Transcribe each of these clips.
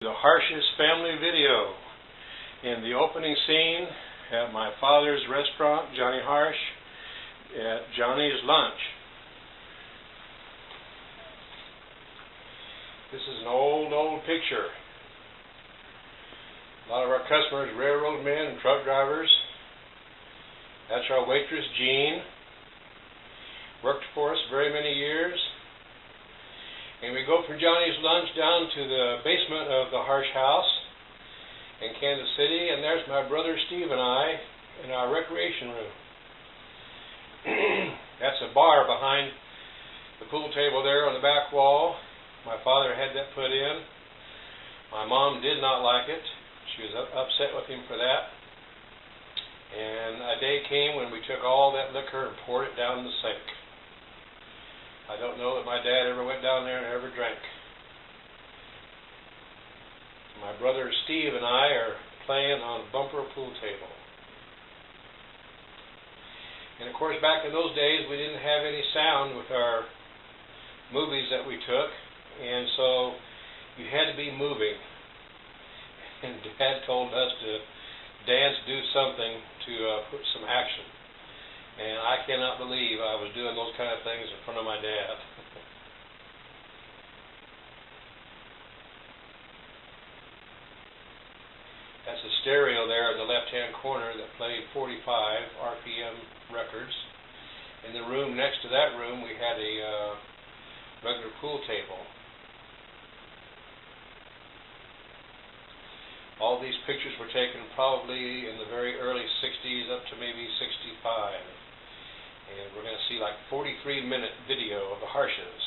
The Harsh's family video. In the opening scene at my father's restaurant, Johnny Harsh, at Johnny's Lunch. This is an old picture. A lot of our customers, railroad men and truck drivers. That's our waitress, Jean. Worked for us very many years. And we go from Johnny's Lunch down to the basement of the Harsh house in Kansas City, and there's my brother Steve and I in our recreation room. That's a bar behind the pool table there on the back wall. My father had that put in. My mom did not like it. She was upset with him for that. And a day came when we took all that liquor and poured it down the sink. I don't know that my dad ever went down there and ever drank. My brother Steve and I are playing on a bumper pool table. And of course, back in those days, we didn't have any sound with our movies that we took, and so you had to be moving. And Dad told us to dance, do something to put some action. And I cannot believe I was doing those kind of things in front of my dad. That's a stereo there in the left-hand corner that played 45 RPM records. In the room next to that room, we had a regular pool table. All these pictures were taken probably in the very early 60s up to maybe 65. And we're going to see like 43-minute video of the Harshes.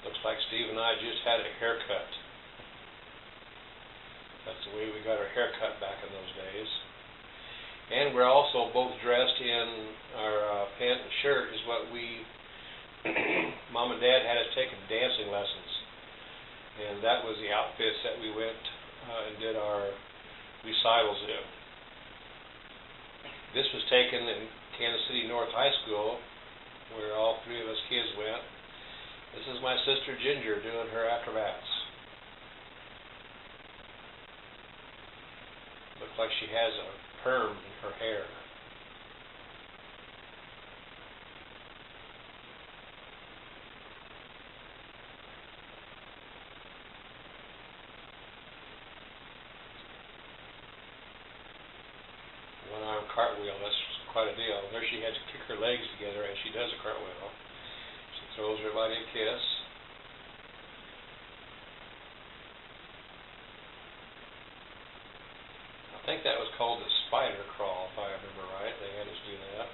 Looks like Steve and I just had a haircut. That's the way we got our haircut back in those days. And we're also both dressed in our pant and shirt is what we, Mom and Dad had us taking dancing lessons. And that was the outfits that we went and did our recitals in. This was taken in Kansas City North High School, where all three of us kids went. This is my sister Ginger doing her acrobats. Looks like she has a perm in her hair. One-arm cartwheel, that's quite a deal. There she has to kick her legs together as she does a cartwheel. She throws her body a kiss. I think that was called the spider crawl, if I remember right. They had us do that.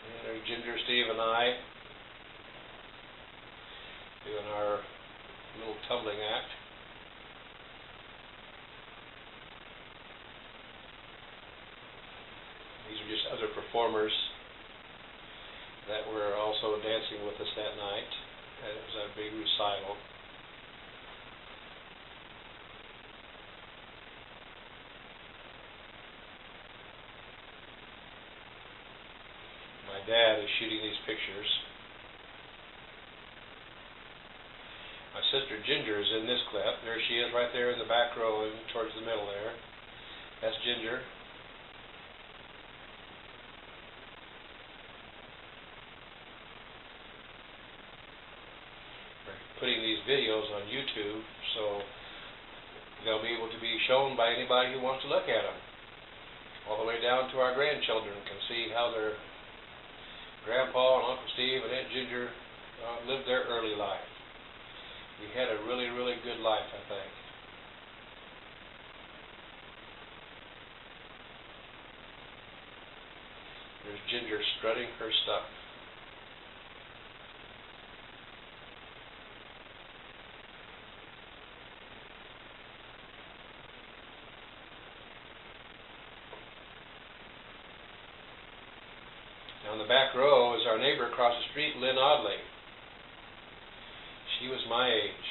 And there's Ginger, Steve, and I doing our little tumbling act. These are just other performers that were also dancing with us that night. It was a big recital. My dad is shooting these pictures. My sister Ginger is in this clip. There she is right there in the back row and towards the middle there. That's Ginger. Putting these videos on YouTube, so they'll be able to be shown by anybody who wants to look at them. All the way down to our grandchildren can see how their grandpa and Uncle Steve and Aunt Ginger lived their early life. We had a really good life, I think. There's Ginger strutting her stuff. Now in the back row is our neighbor across the street, Lynn Audley. She was my age.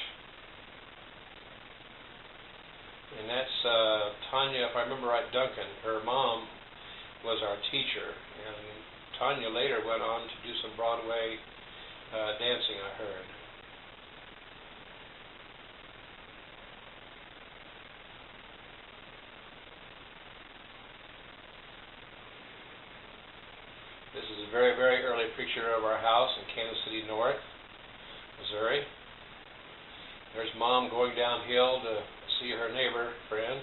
And that's Tanya, if I remember right, Duncan. Her mom was our teacher, and Tanya later went on to do some Broadway dancing, I heard. This is a very, very early picture of our house in Kansas City North, Missouri. There's Mom going downhill to see her neighbor friend.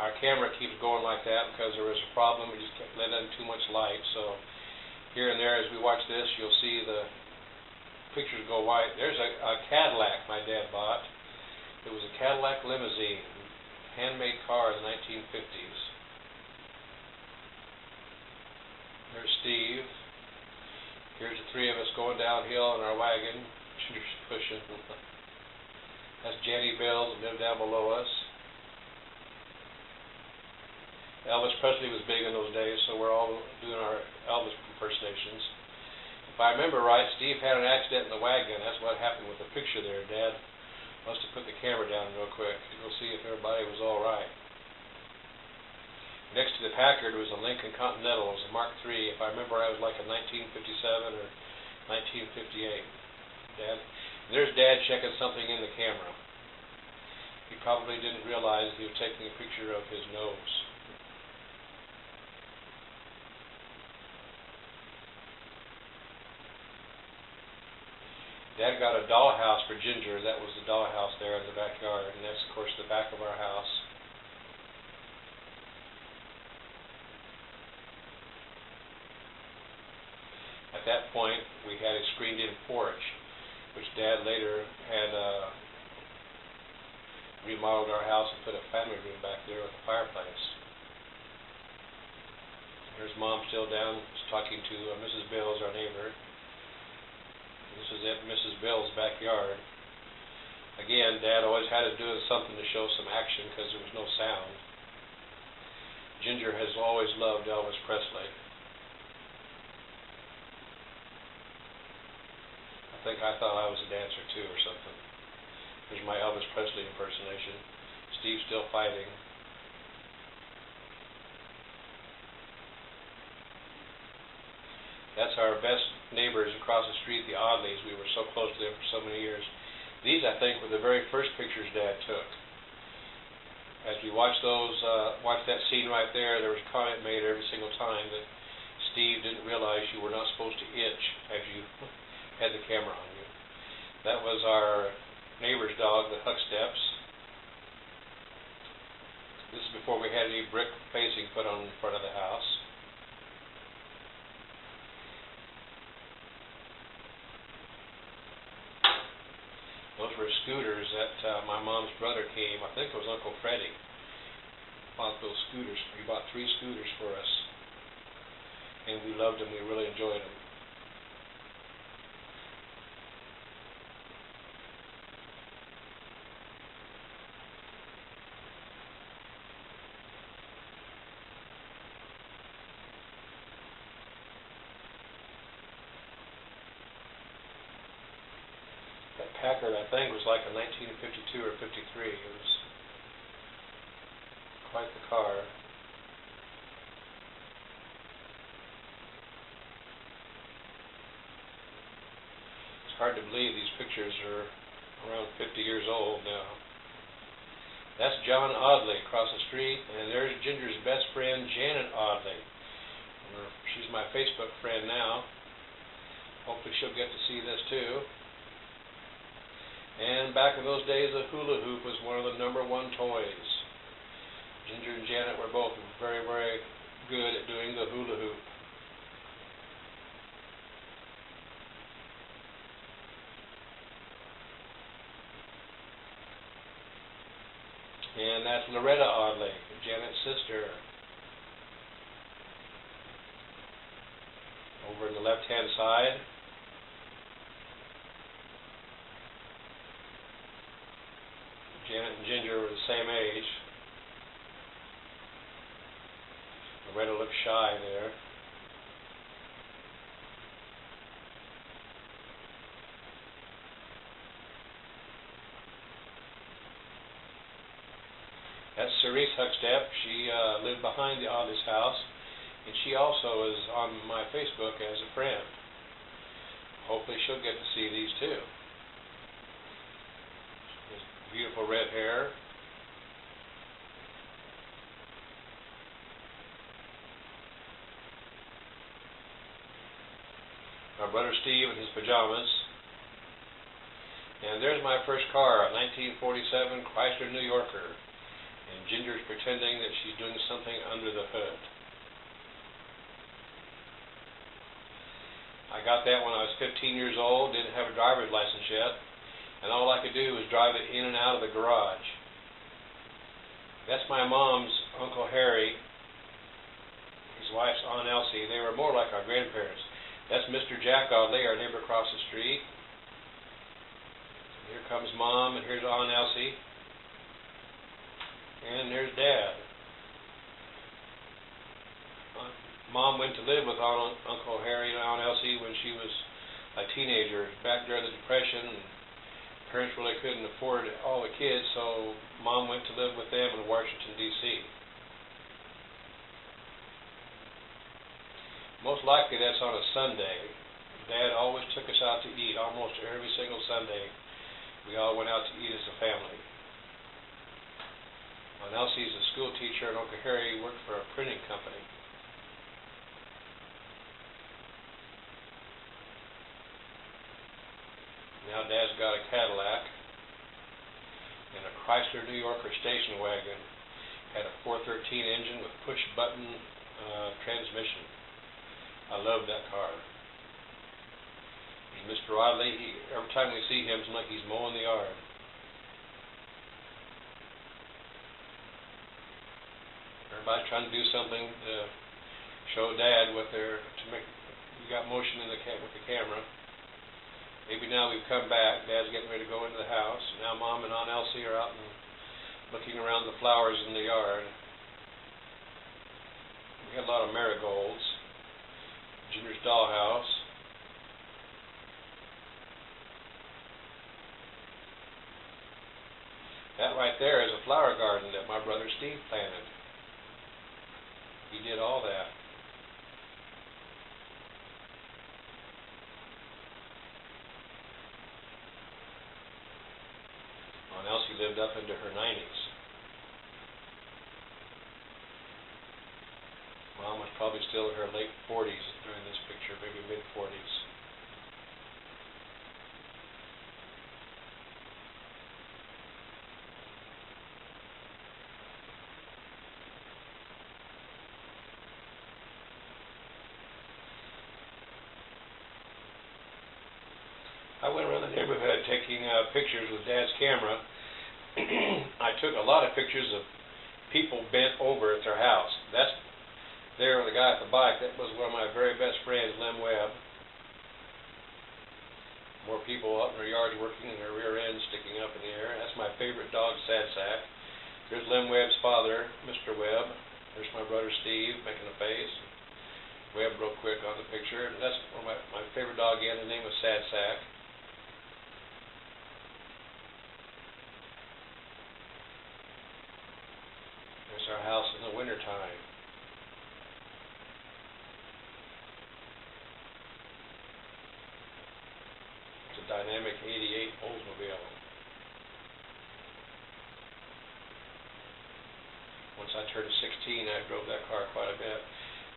Our camera keeps going like that because there was a problem. We just kept letting in too much light. So here and there, as we watch this, you'll see the pictures go white. There's a Cadillac my dad bought. It was a Cadillac limousine, handmade car in the 1950s. There's Steve. Here's the three of us going downhill in our wagon. Ginger's pushing. That's Janny Bills, who lived down below us. Elvis Presley was big in those days, so we're all doing our Elvis impersonations. If I remember right, Steve had an accident in the wagon. That's what happened with the picture there. Dad must have put the camera down real quick to go see if everybody was all right. Next to the Packard was a Lincoln Continental. It was a Mark III. If I remember right, it was like a 1957 or 1958. There's Dad checking something in the camera. He probably didn't realize he was taking a picture of his nose. Dad got a dollhouse for Ginger. That was the dollhouse there in the backyard, and that's, of course, the back of our house. At that point, we had a screened-in porch, which Dad later had remodeled our house and put a family room back there with a fireplace. There's Mom still down talking to Mrs. Bills, our neighbor. This is at Mrs. Bill's backyard. Again, Dad always had to do something to show some action because there was no sound. Ginger has always loved Elvis Presley. I think I thought I was a dancer too or something. Here's my Elvis Presley impersonation. Steve's still fighting. That's our best neighbors across the street, the Audleys. We were so close to them for so many years. These, I think, were the very first pictures Dad took. As we watch that scene right there, there was a comment made every single time that Steve didn't realize you were not supposed to itch as you had the camera on you. That was our neighbor's dog, the Hucksteps. This is before we had any brick facing put on in front of the house. Those were scooters that my mom's brother came. I think it was Uncle Freddie. Bought those scooters. He bought 3 scooters for us. And we loved them. We really enjoyed them. Packard, I think, was like a 1952 or 53. It was quite the car. It's hard to believe these pictures are around 50 years old now. That's John Audley across the street, and there's Ginger's best friend, Janet Audley. She's my Facebook friend now. Hopefully she'll get to see this too. And back in those days, the hula hoop was one of the #1 toys. Ginger and Janet were both very, very good at doing the hula hoop. And that's Loretta Audley, Janet's sister. Over on the left-hand side. Janet and Ginger were the same age. Loretta looked shy there. That's Cerise Huckstep. She lived behind the Audley's house, and she also is on my Facebook as a friend. Hopefully she'll get to see these too. This beautiful red hair. My brother Steve in his pajamas. And there's my first car, a 1947 Chrysler New Yorker. And Ginger's pretending that she's doing something under the hood. I got that when I was 15 years old, didn't have a driver's license yet, and all I could do was drive it in and out of the garage. That's my mom's Uncle Harry, his wife's Aunt Elsie. They were more like our grandparents. That's Mr. Jack Audley, our neighbor across the street. Here comes Mom, and here's Aunt Elsie. And there's Dad. Mom went to live with Uncle Harry and Aunt Elsie when she was a teenager, back during the Depression. And parents really couldn't afford all the kids, so Mom went to live with them in Washington, D.C. Most likely that's on a Sunday. Dad always took us out to eat, almost every single Sunday. We all went out to eat as a family. Aunt Elsie's a school teacher, and Uncle Harry worked for a printing company. Now Dad's got a Cadillac and a Chrysler New Yorker station wagon. Had a 413 engine with push-button transmission. I love that car. And Mr. Audley, every time we see him, it's like he's mowing the yard. Everybody's trying to do something to show Dad what they're to make. We got motion in with the camera. Maybe now we've come back. Dad's getting ready to go into the house. Now Mom and Aunt Elsie are out and looking around the flowers in the yard. We had a lot of marigolds. Ginger's dollhouse. That right there is a flower garden that my brother Steve planted. He did all that. Aunt Elsie lived up into her 90s. Mom was probably still in her late 40s during this picture, maybe mid-40s. I went around the neighborhood taking pictures with Dad's camera. I took a lot of pictures of people bent over at their house. That's there, the guy at the bike. That was one of my very best friends, Lem Webb. More people out in their yards working and their rear ends sticking up in the air. That's my favorite dog, Sad Sack. There's Lem Webb's father, Mr. Webb. There's my brother Steve making a face. Webb real quick on the picture. And that's one of my favorite dog again. His name was Sad Sack. There's our house in the wintertime. It's a dynamic 88 Oldsmobile. Once I turned 16, I drove that car quite a bit.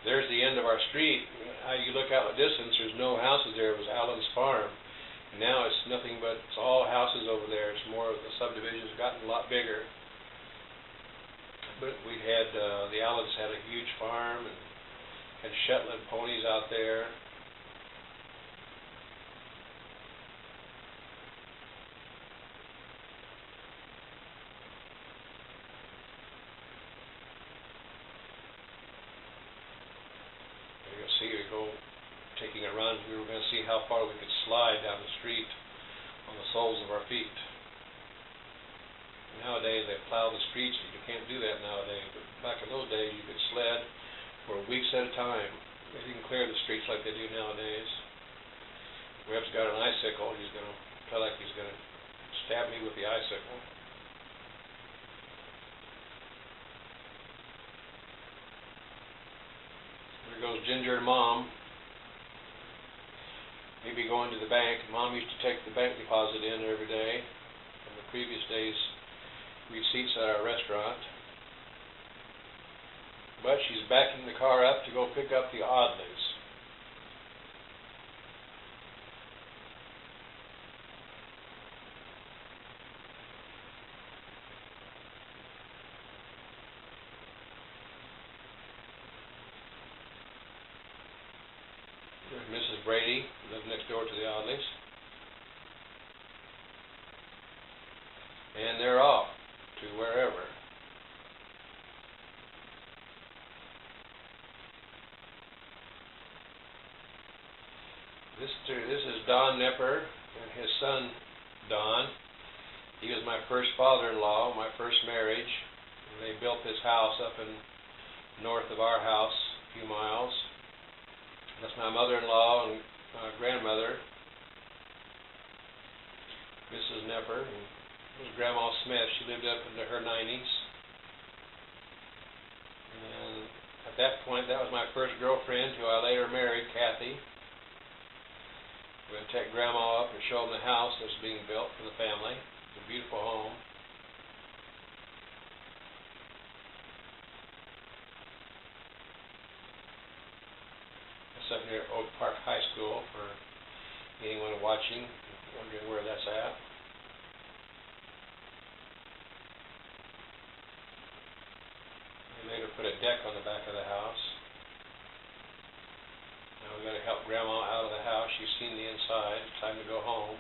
There's the end of our street. You look out the distance, there's no houses there. It was Allen's farm. And now it's nothing but, it's all houses over there. It's more of the subdivision's gotten a lot bigger. But we had, the Allens had a huge farm and had Shetland ponies out there. You'll see we go taking a run. We were going to see how far we could slide down the street on the soles of our feet. Nowadays they plow the streets, and you can't do that nowadays. But back in those days, you could sled for weeks at a time. They didn't clear the streets like they do nowadays. Webb's got an icicle. He's going to feel like he's going to stab me with the icicle. goes Ginger and Mom. Maybe going to the bank. Mom used to take the bank deposit in every day from the previous day's receipts at our restaurant. But she's backing the car up to go pick up the Audleys. There's Mrs. Brady, who lives next door to the Audleys. And they're off to wherever. This is Don Nepper and his son, Don. He was my first father-in-law, my first marriage. And they built this house up in north of our house, a few miles. That's my mother-in-law and grandmother, Mrs. Nepper. And this was Grandma Smith. She lived up into her 90s. And at that point, that was my first girlfriend, who I later married, Kathy. We're going to take Grandma up and show them the house that's being built for the family. It's a beautiful home. It's up near Oak Park High School for anyone watching, wondering where that's at. They later put a deck on the back of the house. Now we've got to help Grandma out of the house. She's seen the inside. It's time to go home.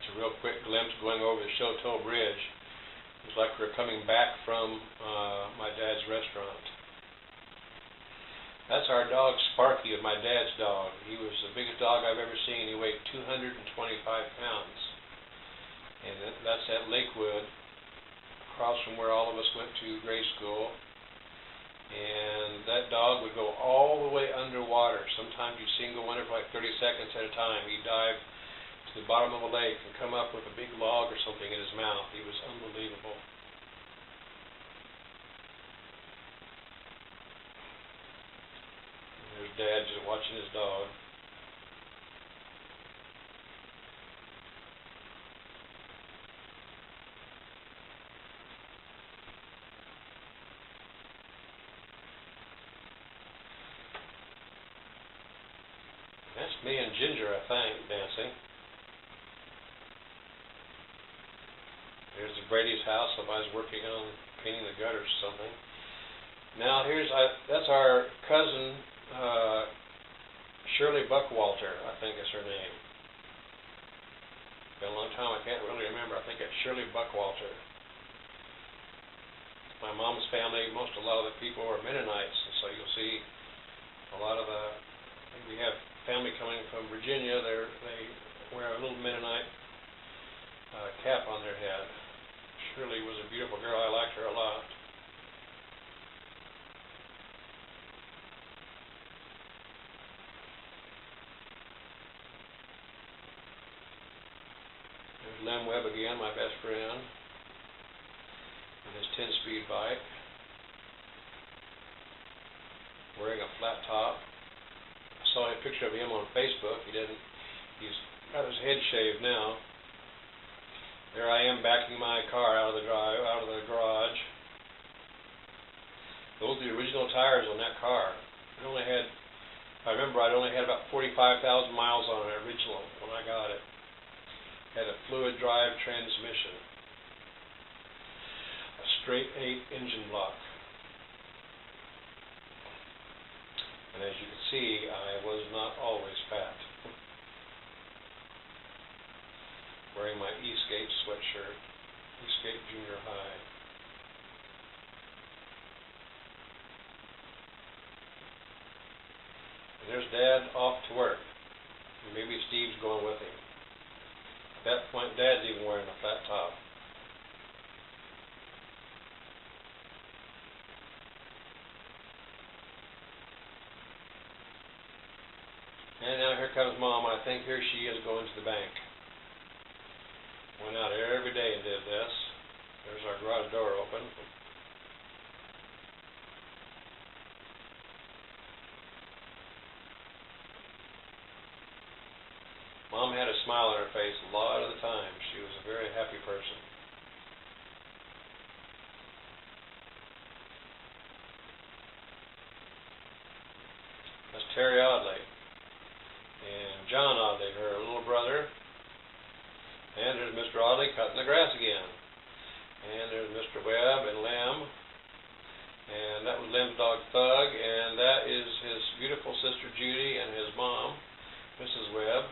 A real quick glimpse going over the Chouteau Bridge. It's like we're coming back from my dad's restaurant. That's our dog Sparky, of my dad's dog. He was the biggest dog I've ever seen. He weighed 225 pounds. And that's at Lakewood, across from where all of us went to grade school. And that dog would go all the way underwater. Sometimes you'd see him go under for like 30 seconds at a time. He'd dive to the bottom of the lake and come up with a big log or something in his mouth. He was unbelievable. And there's Dad just watching his dog. That's me and Ginger, I think, dancing. Here's the Brady's house. Somebody's working on painting the gutters or something. Now that's our cousin, Shirley Buckwalter, I think is her name. Been a long time, I can't really remember. I think it's Shirley Buckwalter. My mom's family, a lot of the people were Mennonites, and so you'll see a lot of we have family coming from Virginia. They wear a little Mennonite cap on their head. Shirley was a beautiful girl. I liked her a lot. There's Lem Webb again, my best friend, and his 10-speed bike, wearing a flat top. I saw a picture of him on Facebook. He's got his head shaved now. There I am backing my car out of the garage. Those are the original tires on that car. I remember I'd only had about 45,000 miles on it original when I got it. Had a fluid drive transmission. A straight 8 engine block. And as you can see, I was not always fat. Wearing my Eastgate sweatshirt, Eastgate Junior High. And there's Dad off to work. And maybe Steve's going with him. At that point, Dad's even wearing a flat top. And now here comes Mom. I think here she is going to the bank. Went out every day and did this. There's our garage door open. Mom had a smile on her face a lot of the time. She was a very happy person. That's Terry Audley and John Audley, her little brother. And there's Mr. Audley cutting the grass again. And there's Mr. Webb and Lem. And that was Lem's dog Thug. And that is his beautiful sister Judy and his mom, Mrs. Webb.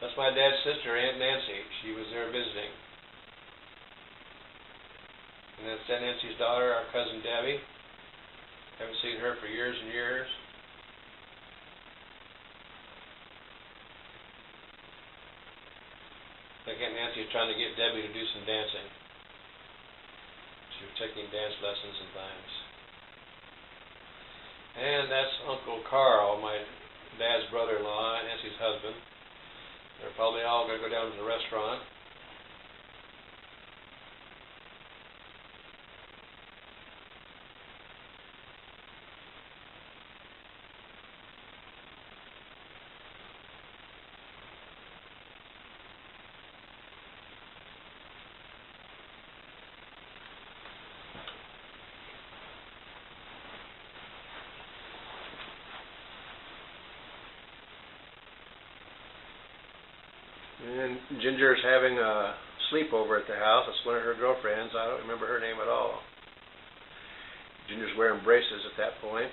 That's my dad's sister, Aunt Nancy. She was there visiting. And that's Aunt Nancy's daughter, our cousin Debbie. Haven't seen her for years and years. I think Aunt Nancy was trying to get Debbie to do some dancing. She was taking dance lessons and things. And that's Uncle Carl, my dad's brother-in-law, Aunt Nancy's husband. They're probably all going to go down to the restaurant. And Ginger's having a sleepover at the house. It's one of her girlfriends. I don't remember her name at all. Ginger's wearing braces at that point.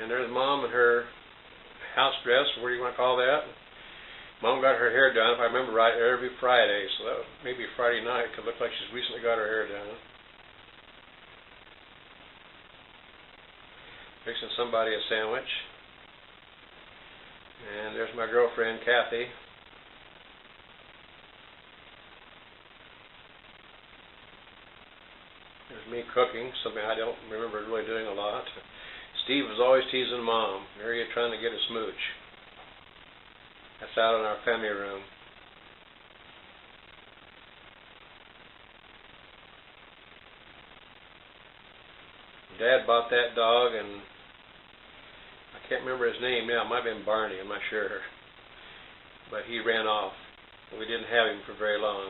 And there's Mom in her house dress, what do you want to call that? Mom got her hair done, if I remember right, every Friday, so that maybe Friday night, because it looked like she's recently got her hair done. Fixing somebody a sandwich. And there's my girlfriend, Kathy. There's me cooking, something I don't remember really doing a lot. Steve was always teasing Mom. There he is trying to get a smooch. That's out in our family room. Dad bought that dog, and I can't remember his name now. It might have been Barney, I'm not sure. But he ran off. We didn't have him for very long.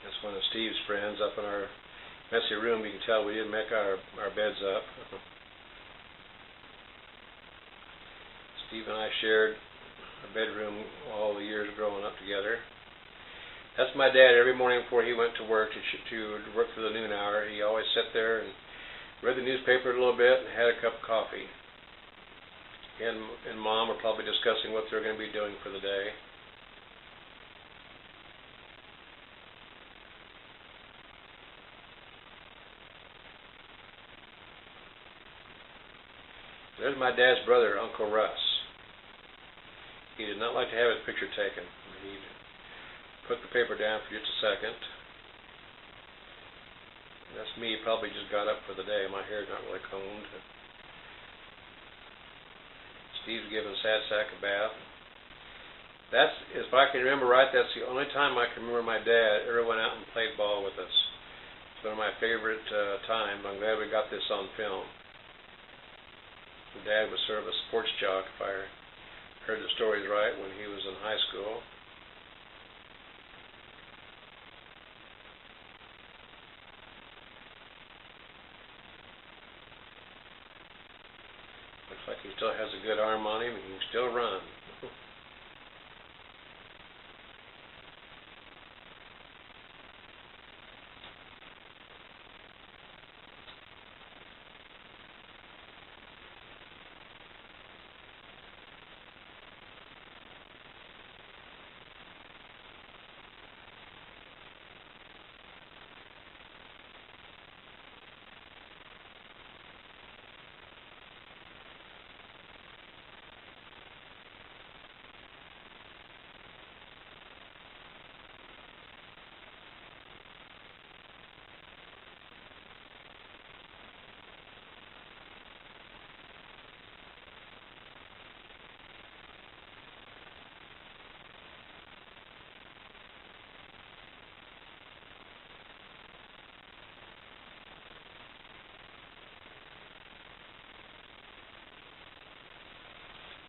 That's one of Steve's friends up in our messy room. You can tell we didn't make our beds up. Steve and I shared a bedroom all the years growing up together. That's my dad. Every morning before he went to work, to work for the noon hour, he always sat there and read the newspaper a little bit and had a cup of coffee. And Mom were probably discussing what they're going to be doing for the day. There's my dad's brother, Uncle Russ. He did not like to have his picture taken. He put the paper down for just a second. That's me, probably just got up for the day. My hair's not really combed. Steve's giving Sad Sack a bath. That's, if I can remember right, that's the only time I can remember my dad ever went out and played ball with us. It's one of my favorite times. I'm glad we got this on film. Dad was sort of a sports jock, if I heard the stories right, when he was in high school. Looks like he still has a good arm on him and he can still run.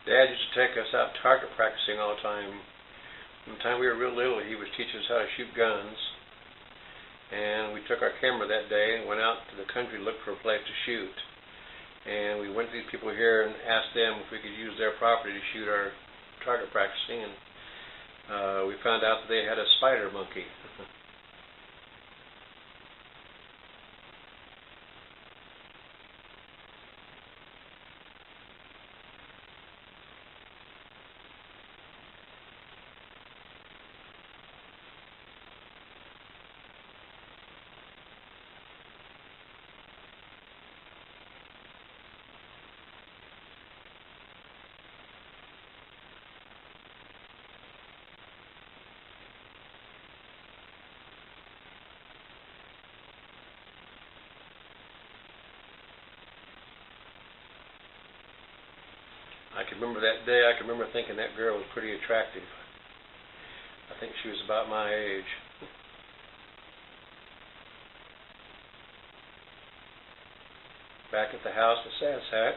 Dad used to take us out target practicing all the time. From the time we were real little, he was teaching us how to shoot guns. And we took our camera that day and went out to the country to look for a place to shoot. And we went to these people here and asked them if we could use their property to shoot our target practicing. And we found out that they had a spider monkey. I can remember that day. I can remember thinking that girl was pretty attractive. I think she was about my age. Back at the house at Sadsack.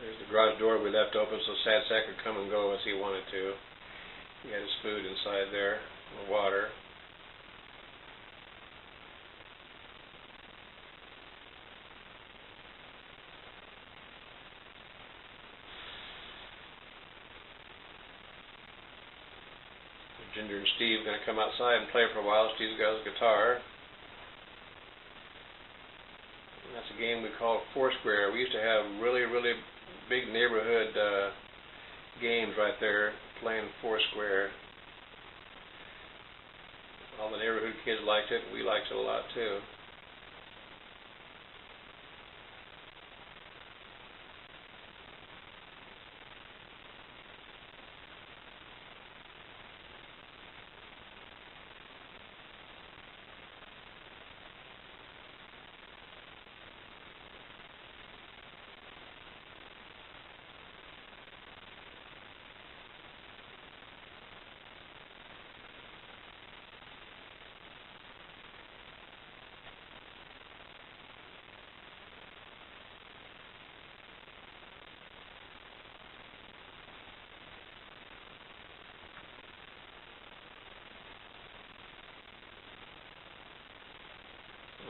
There's the garage door we left open so Sadsack could come and go as he wanted to. He had his food inside there, the water. Ginger and Steve are going to come outside and play for a while. Steve's got his guitar. And that's a game we call Foursquare. We used to have really big neighborhood games right there playing Foursquare. All the neighborhood kids liked it. We liked it a lot too.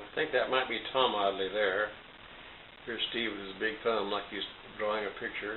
I think that might be Tom Audley there. Here's Steve with his big thumb like he's drawing a picture.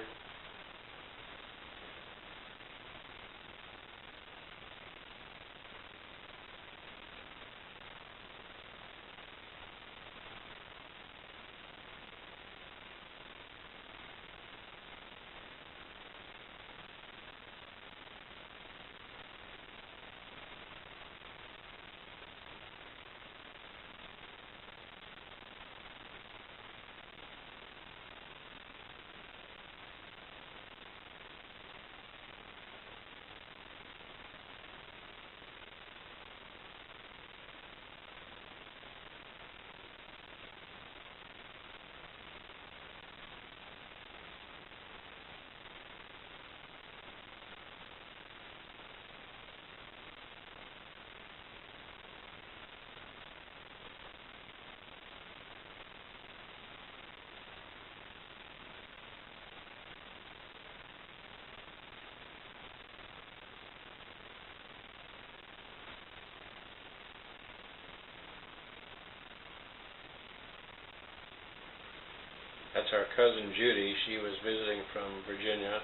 That's our cousin Judy. She was visiting from Virginia.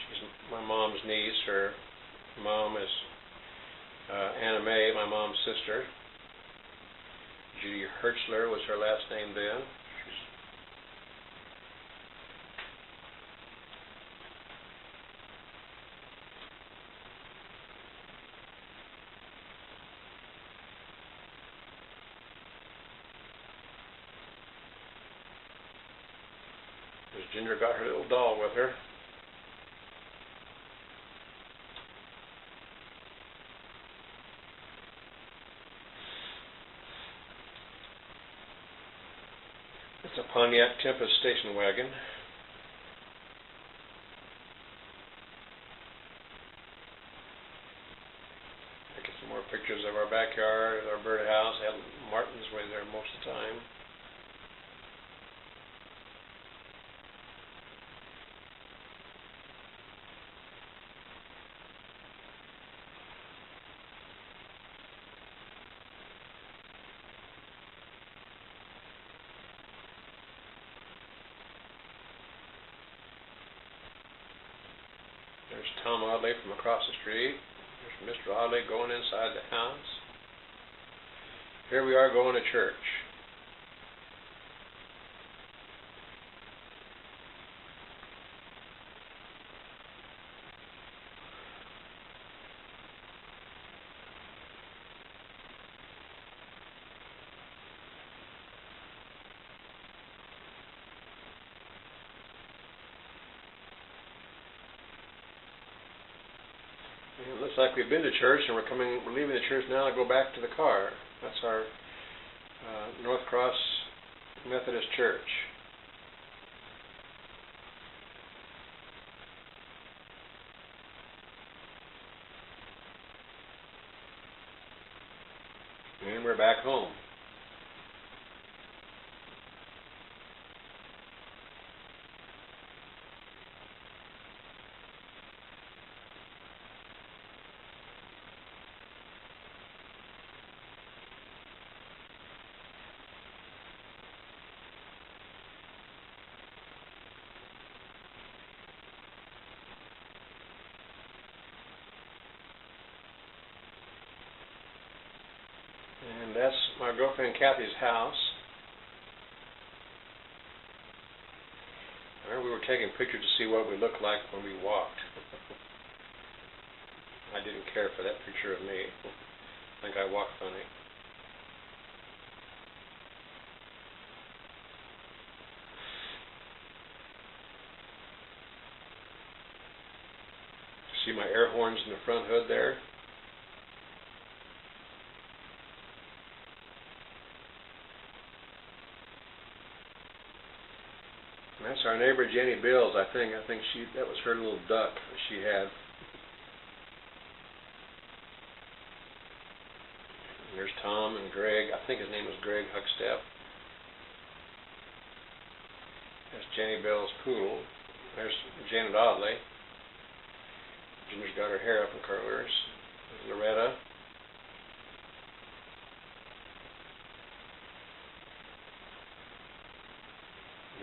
She's my mom's niece. Her mom is Anna Mae, my mom's sister. Judy Hertzler was her last name then. Ginger got her little doll with her. It's a Pontiac Tempest station wagon. Taking some more pictures of our backyard, our birdhouse. Had martins way there most of the time. There's Tom Audley from across the street. There's Mr. Audley going inside the house. Here we are going to church. It looks like we've been to church, and we're leaving the church now to go back to the car. That's our North Cross Methodist Church. And we're back home. And that's my girlfriend Kathy's house. We were taking pictures to see what we looked like when we walked. I didn't care for that picture of me. I think I walked funny. See my air horns in the front hood there? And that's our neighbor Jenny Bills. I think that was her little duck that she had. And there's Tom and Greg. I think his name was Greg Huckstep. There's Jenny Bills' poodle. There's Janet Audley. Ginger's got her hair up in curlers. There's Loretta.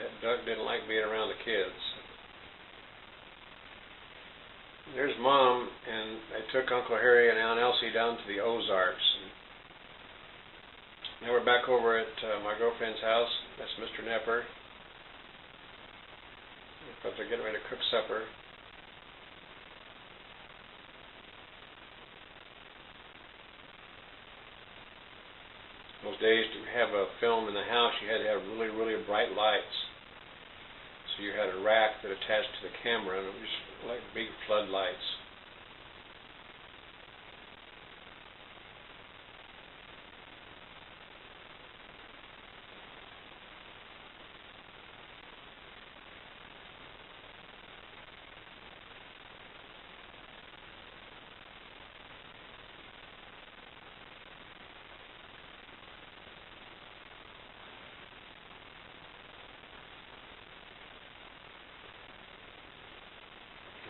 That duck didn't like being around the kids. There's Mom, and they took Uncle Harry and Aunt Elsie down to the Ozarks. And now we're back over at my girlfriend's house. That's Mr. Nepper. But they're getting ready to cook supper. Those days to have a film in the house, you had to have really, really bright lights. So you had a rack that attached to the camera, and it was like big floodlights.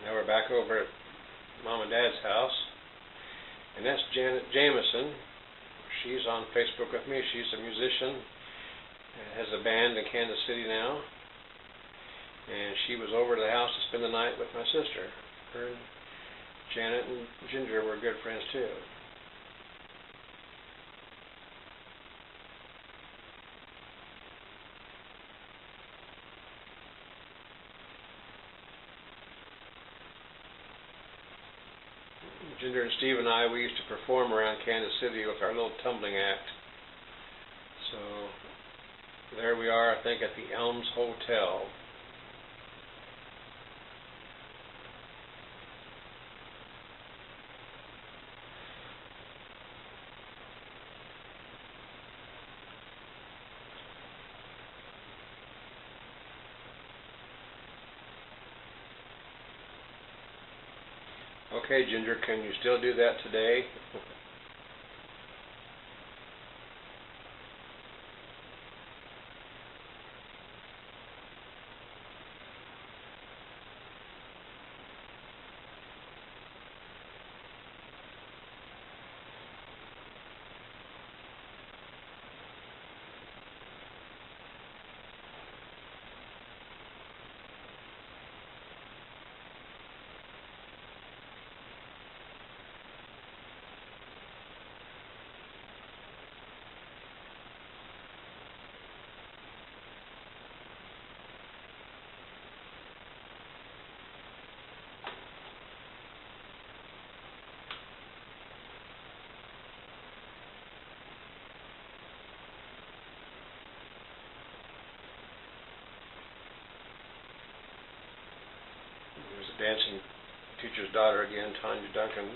Now we're back over at Mom and Dad's house, and that's Janet Jameson. She's on Facebook with me. She's a musician and has a band in Kansas City now, and she was over to the house to spend the night with my sister. Her and Janet and Ginger were good friends too. Ginger and Steve and I, we used to perform around Kansas City with our little tumbling act. So there we are, I think, at the Elms Hotel. Okay, Ginger, can you still do that today? There's a dancing teacher's daughter again, Tanya Duncan.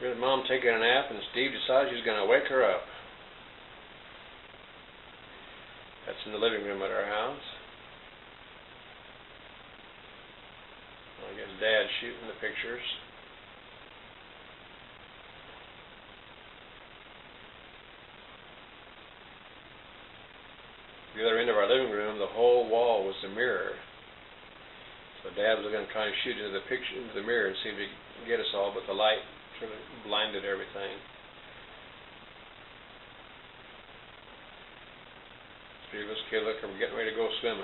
Here's Mom taking a nap, and Steve decides he's going to wake her up. That's in the living room at our house. I guess Dad's shooting the pictures. The other end of our living room, the whole wall was a mirror. So Dad was going to try and shoot into the picture, into the mirror, and see if he could get us all, but the light sort of blinded everything. Three of us kid look, we're getting ready to go swimming.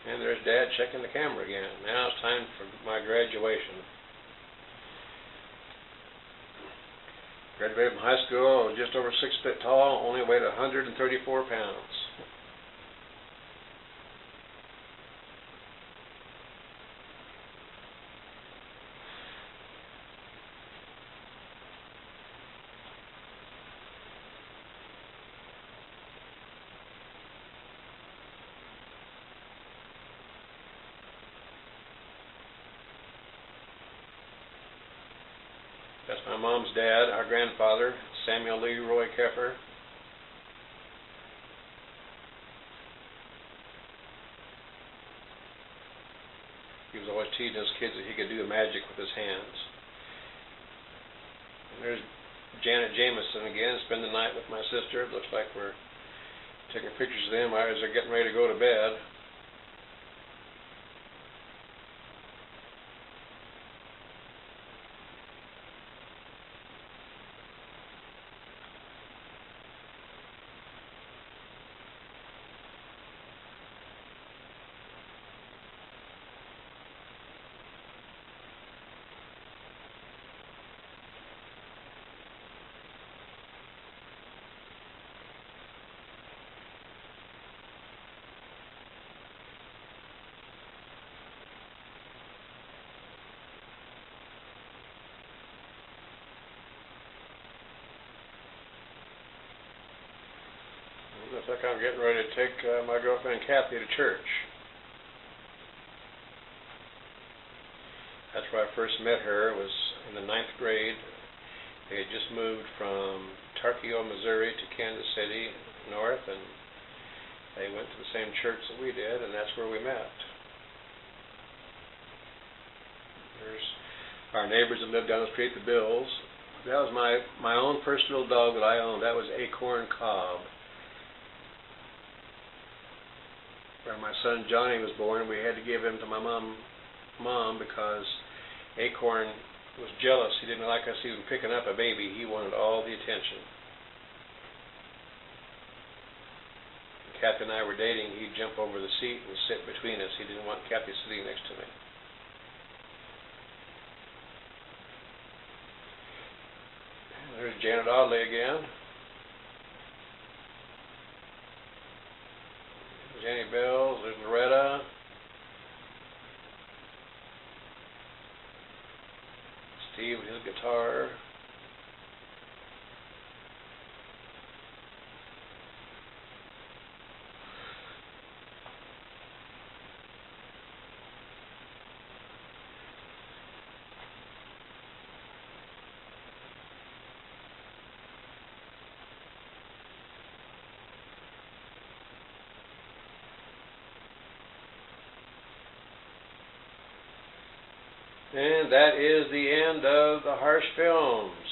And there's Dad checking the camera again. Now it's time for my graduation. Graduated from high school, just over 6 feet tall, only weighed 134 pounds. That's my mom's dad, our grandfather, Samuel Leroy Keffer. He was always teasing his kids that he could do magic with his hands. And there's Janet Jameson again, spend the night with my sister. It looks like we're taking pictures of them as they're getting ready to go to bed. Looks like I'm getting ready to take my girlfriend Kathy to church. That's where I first met her. It was in the 9th grade. They had just moved from Tarkio, Missouri to Kansas City north, and they went to the same church that we did, and that's where we met. There's our neighbors that lived down the street, the Bills. That was my own personal dog that I owned. That was Acorn Cobb. Where my son Johnny was born, we had to give him to my mom because Acorn was jealous. He didn't like us even picking up a baby. He wanted all the attention. When Kathy and I were dating, he'd jump over the seat and sit between us. He didn't want Kathy sitting next to me. There's Janet Audley again. Jenny Bells, there's Loretta. Steve with his guitar. And that is the end of the Harsh Films.